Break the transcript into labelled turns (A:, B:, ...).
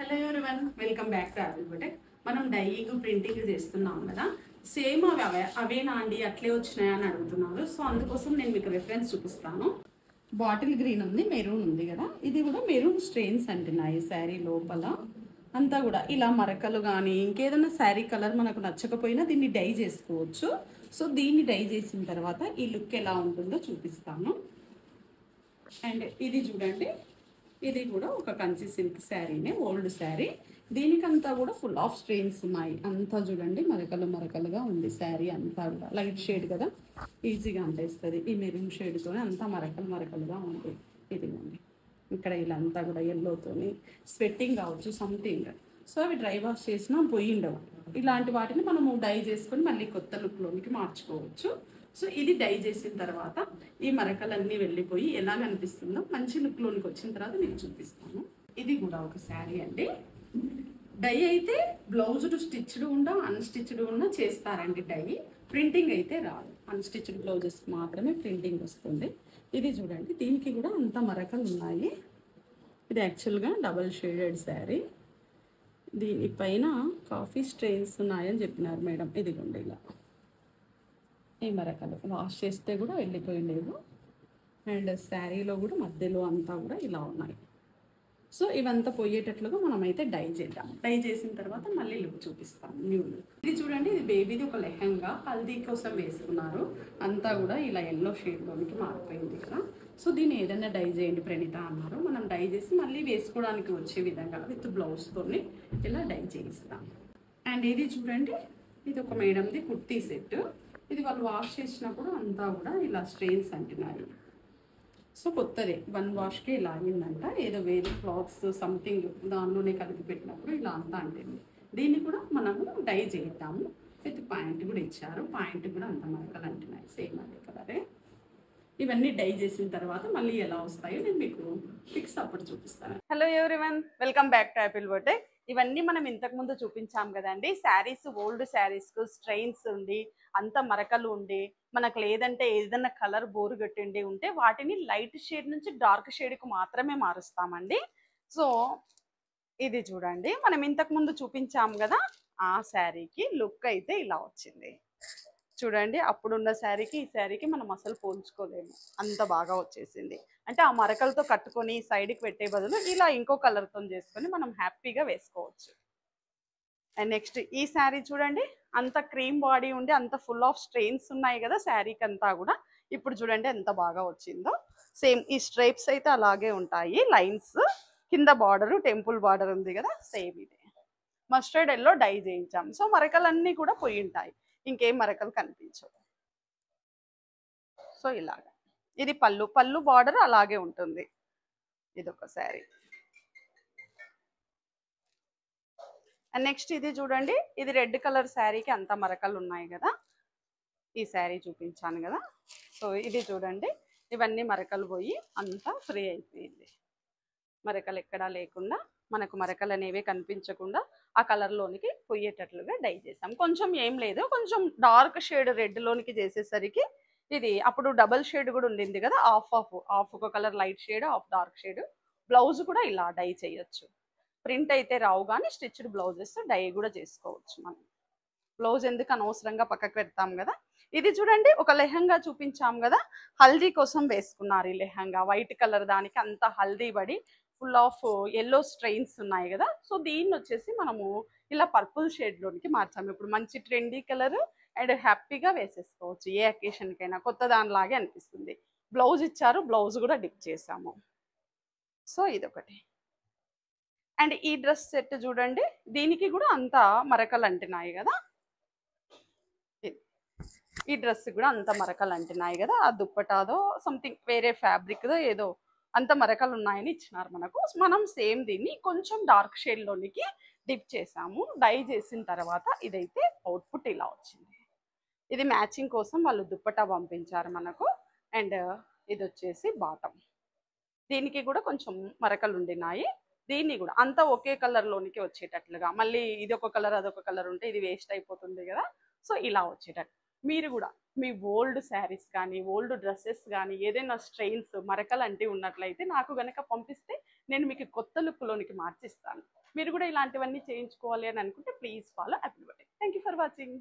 A: Hello everyone, welcome back to apple boutique. మనం dyeing printing చేస్తున్నాం కదా, సేమ్ అవేనా అండి అట్లే వచ్చినాయా అని అడుగుతున్నారు. సో అందుకోసం నేను మీకు రెఫరెన్స్ చూపిస్తాను. బాటిల్ గ్రీన్ ఉంది, మెరూన్ ఉంది కదా, ఇది కూడా మెరూన్ స్ట్రెయిన్స్ అంటున్నాయి. శారీ లోపల అంతా కూడా ఇలా మరకలు కానీ ఇంకేదైనా శారీ కలర్ మనకు నచ్చకపోయినా దీన్ని డై చేసుకోవచ్చు. సో దీన్ని డై చేసిన తర్వాత ఈ లుక్ ఎలా ఉంటుందో చూపిస్తాను. అండ్ ఇది చూడండి, ఇది కూడా ఒక కంచి సిల్క్ శారీనే, ఓల్డ్ శారీ. దీనికంతా కూడా ఫుల్ ఆఫ్ స్ట్రెయిన్స్ ఉన్నాయి. అంతా చూడండి మరకలు మరకలుగా ఉంది శారీ అంతా కూడా. లైట్ షేడ్ కదా, ఈజీగా అంటేస్తుంది. ఈ మెరూన్ షేడ్తోనే అంతా మరకలు మరకలుగా ఉంది. ఇదిగోండి ఇక్కడ ఇలా అంతా కూడా ఎల్లోతోని స్వెట్టింగ్ కావచ్చు సంథింగ్. సో అవి డ్రై వాష్ చేసినా పోయిండవు. ఇలాంటి వాటిని మనము డై చేసుకొని మళ్ళీ కొత్త లుక్లోనికి మార్చుకోవచ్చు. సో ఇది డై చేసిన తర్వాత ఈ మరకలన్నీ వెళ్ళిపోయి ఎలా కనిపిస్తుందో మంచి లుక్లోనికి వచ్చిన తర్వాత నేను చూపిస్తాను. ఇది కూడా ఒక శారీ అండి. డై అయితే బ్లౌజులు స్టిచ్డ్ ఉండా అన్స్టిచ్డ్ ఉన్నా చేస్తారండి డై. ప్రింటింగ్ అయితే రాదు. అన్స్టిచ్డ్ బ్లౌజెస్ మాత్రమే ప్రింటింగ్ వస్తుంది. ఇది చూడండి, దీనికి కూడా అంత మరకలు ఉన్నాయి. ఇది యాక్చువల్గా డబల్ షేడెడ్ శారీ. దీనిపైన కాఫీ స్ట్రెయిన్స్ ఉన్నాయని చెప్పినారు మేడం. ఇదిగోండి ఇలా ఈ మరకలు వాష్ చేస్తే కూడా వెళ్ళిపోయలేవు. అండ్ శారీలో కూడా మధ్యలో అంతా కూడా ఇలా ఉన్నాయి. సో ఇవంతా పోయేటట్లుగా మనమైతే డై చేద్దాం. డై చేసిన తర్వాత మళ్ళీ లుక్ చూపిస్తాను న్యూ లుక్. ఇది చూడండి, ఇది బేబీది ఒక లెహంగా హల్దీ కోసం వేసుకున్నారు. అంతా కూడా ఇలా ఎల్లో షేడ్లోనికి మారిపోయింది కదా. సో దీన్ని ఏదైనా డై చేయండి ప్రణీత అన్నారు. మనం డై చేసి మళ్ళీ వేసుకోవడానికి వచ్చే విధంగా విత్ బ్లౌజ్తోని ఇలా డై చేయిస్తాం. అండ్ ఇది చూడండి, ఇది ఒక మేడంది కుర్తీ సెట్. ఇది వాళ్ళు వాష్ చేసినప్పుడు అంతా కూడా ఇలా స్ట్రెయిన్స్ అంటున్నాయి. సో కొత్తదే, 1 వాష్కే ఇలా అయిందంట. ఏదో వేరే క్లాత్స్ సంథింగ్ దానిలోనే కలిపి పెట్టినప్పుడు ఇలా అంతా అంటుంది. దీన్ని కూడా మనము డై చేద్దాము. విత్ పాయింట్ కూడా ఇచ్చారు. పాయింట్ కూడా అంత మరకలు అంటున్నాయి, సేమ్ అదే కలరే. ఇవన్నీ డై చేసిన తర్వాత మళ్ళీ ఎలా వస్తాయో నేను మీకు పిక్స్ అప్పుడు చూపిస్తాను. Hello everyone, welcome back to apple boutique. ఇవన్నీ మనం ఇంతకుముందు చూపించాం కదండి. శారీస్, ఓల్డ్ శారీస్కు స్ట్రెయిన్స్ ఉండి అంత మరకలు ఉండి మనకు లేదంటే ఏదైనా కలర్ బోరు గట్టిండి ఉంటే వాటిని లైట్ షేడ్ నుంచి డార్క్ షేడ్కు మాత్రమే మారుస్తామండి. సో ఇది చూడండి, మనం ఇంతకుముందు చూపించాం కదా, ఆ శారీకి లుక్ అయితే ఇలా వచ్చింది. చూడండి, అప్పుడున్న శారీకి ఈ శారీకి మనం అసలు పోల్చుకోలేము, అంత బాగా వచ్చేసింది. అంటే ఆ మరకలతో కట్టుకొని సైడ్కి పెట్టే బదులు ఇలా ఇంకో కలర్తో చేసుకొని మనం హ్యాపీగా వేసుకోవచ్చు. అండ్ నెక్స్ట్ ఈ శారీ చూడండి, అంత క్రీమ్ బాడీ ఉండి అంత ఫుల్ ఆఫ్ స్ట్రెయిన్స్ ఉన్నాయి కదా శారీకి అంతా కూడా. ఇప్పుడు చూడండి ఎంత బాగా వచ్చిందో. సేమ్ ఈ స్ట్రైప్స్ అయితే అలాగే ఉంటాయి, లైన్స్ కింద బార్డర్, టెంపుల్ బార్డర్ ఉంది కదా, సేమ్ ఇదే. మస్టర్డ్ ఎల్లో డై చేయించాం. సో మరకలన్నీ కూడా పోయి ఉంటాయి, ఇంకేం మరకలు కనిపించవు. సో ఇలాగా ఇది పళ్ళు బార్డర్ అలాగే ఉంటుంది. ఇదొక శారీ. అండ్ నెక్స్ట్ ఇది చూడండి, ఇది రెడ్ కలర్ శారీకి అంత మరకలు ఉన్నాయి కదా, ఈ శారీ చూపించాను కదా. సో ఇది చూడండి, ఇవన్నీ మరకలు పోయి అంతా ఫ్రీ అయిపోయింది. మరకలు ఎక్కడా లేకుండా మనకు మరకలు అనేవి కనిపించకుండా ఆ కలర్లోనికి పోయేటట్లుగా డై చేసాం. కొంచెం ఏం లేదు, కొంచెం డార్క్ షేడ్ రెడ్లోనికి చేసేసరికి ఇది అప్పుడు డబల్ షేడ్ కూడా ఉండింది కదా, ఆఫ్ ఒక colour light shade, of dark shade. Blouse కూడా ఇలా డై చేయొచ్చు. ప్రింట్ అయితే రావు కానీ స్టిచ్డ్ బ్లౌజెస్ డై కూడా చేసుకోవచ్చు. మనం బ్లౌజ్ ఎందుకు అనవసరంగా పక్కకు పెడతాం కదా. ఇది చూడండి, ఒక లెహంగా చూపించాం కదా, హల్దీ కోసం వేసుకున్నారు ఈ లెహంగా. వైట్ కలర్ దానికి అంత హల్దీ పడి ఫుల్ ఆఫ్ ఎల్లో స్ట్రెయిన్స్ ఉన్నాయి కదా. సో దీన్ని వచ్చేసి మనము ఇలా పర్పుల్ షేడ్లోనికి మార్చాము. ఇప్పుడు మంచి ట్రెండీ కలర్ అండ్ హ్యాపీగా వేసేసుకోవచ్చు ఏ అకేషన్కైనా, కొత్త దానిలాగే అనిపిస్తుంది. బ్లౌజ్ ఇచ్చారు, బ్లౌజ్ కూడా డిప్ చేసాము. సో ఇదొకటి. అండ్ ఈ డ్రెస్ సెట్ చూడండి, దీనికి కూడా అంత మరకలు అంటున్నాయి కదా. ఈ డ్రెస్ కూడా అంత మరకలు అంటున్నాయి కదా, ఆ దుప్పటాదో సంథింగ్ వేరే ఫ్యాబ్రిక్దో ఏదో అంత మరకలు ఉన్నాయని ఇచ్చినారు మనకు. మనం సేమ్ దీన్ని కొంచెం డార్క్ షేడ్లోనికి డిప్ చేసాము. డై చేసిన తర్వాత ఇదైతే అవుట్పుట్ ఇలా వచ్చింది. ఇది మ్యాచింగ్ కోసం వాళ్ళు దుప్పటా పంపించారు మనకు. అండ్ ఇది వచ్చేసి బాటమ్. దీనికి కూడా కొంచెం మరకలు ఉండినాయి. దీన్ని కూడా అంతా ఒకే కలర్లోనికి వచ్చేటట్లుగా, మళ్ళీ ఇది ఒక కలర్ అదొక కలర్ ఉంటే ఇది వేస్ట్ అయిపోతుంది కదా. సో ఇలా వచ్చేటట్టు మీరు కూడా మీ ఓల్డ్ శారీస్ కానీ ఓల్డ్ డ్రెస్సెస్ కానీ ఏదైనా స్ట్రెయిన్స్ మరకలు అంటే ఉన్నట్లయితే నాకు గనక పంపిస్తే నేను మీకు కొత్త లుక్లోనికి మార్చిస్తాను. మీరు కూడా ఇలాంటివన్నీ చేయించుకోవాలి అని అనుకుంటే ప్లీజ్ ఫాలో అప్లిబటే. Thank you for watching.